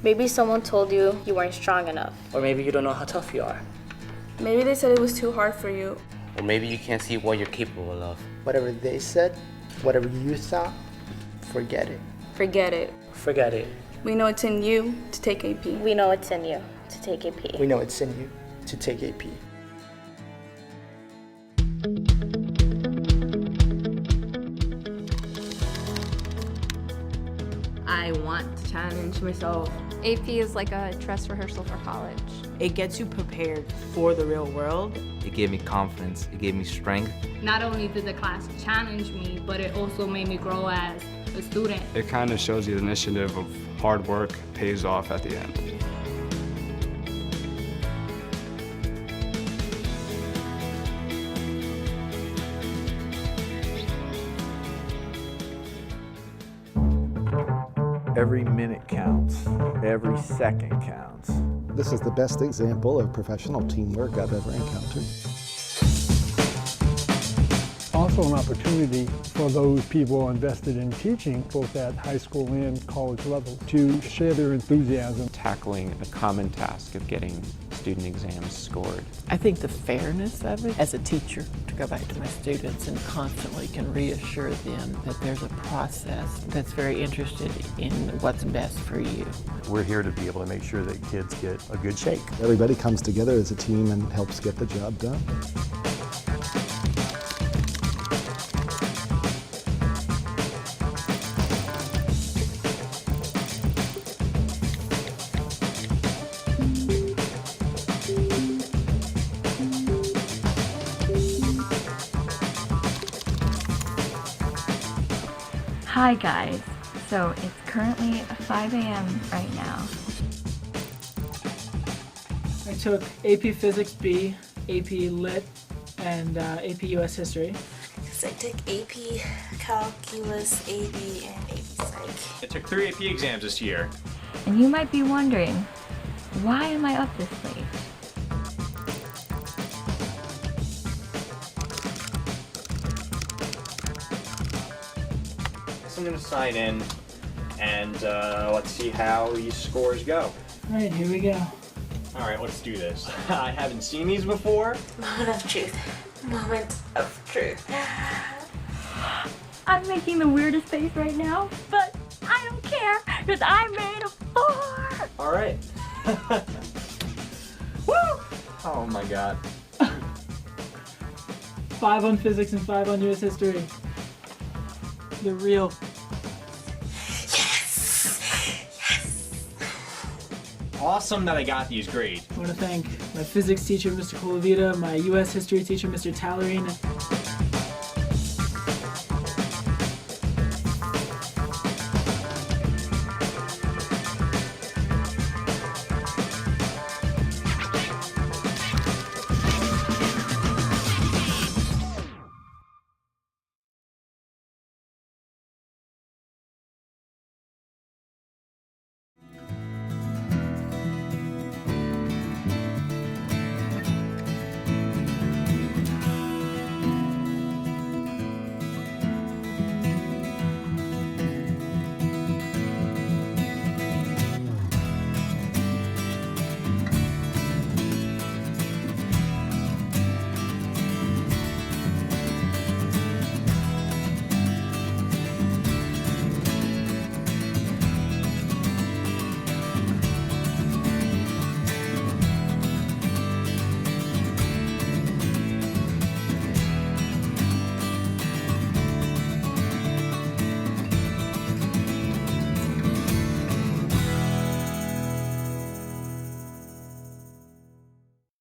Maybe someone told you you weren't strong enough. Or maybe you don't know how tough you are. Maybe they said it was too hard for you. Or maybe you can't see what you're capable of. Whatever they said, whatever you thought, forget it. Forget it. Forget it. We know it's in you to take AP. We know it's in you to take AP. We know it's in you to take AP. I want to challenge myself. AP is like a dress rehearsal for college. It gets you prepared for the real world. It gave me confidence, it gave me strength. Not only did the class challenge me, but it also made me grow as a student. It kind of shows you the initiative of hard work pays off at the end. Every minute counts. Every second counts. This is the best example of professional teamwork I've ever encountered. Also an opportunity for those people invested in teaching, both at high school and college level, to share their enthusiasm. Tackling a common task of getting student exams scored. I think the fairness of it, as a teacher, to go back to my students and constantly can reassure them that there's a process that's very interested in what's best for you. We're here to be able to make sure that kids get a good shake. Everybody comes together as a team and helps get the job done. Hi guys, so it's currently 5 a.m. right now. I took AP Physics B, AP Lit, and AP US History. I took AP Calculus, AB, and AP Psych. I took 3 AP exams this year. And you might be wondering, why am I up this late? I'm going to sign in and let's see how these scores go. Alright, here we go. Alright, let's do this. I haven't seen these before. Moment of truth. Moment of truth. I'm making the weirdest face right now, but I don't care, because I made a 4! Alright. Woo! Oh my god. 5 on physics and 5 on US history. The real. Awesome that I got these grades. I want to thank my physics teacher, Mr. Colavita, my US history teacher, Mr. Tallerine.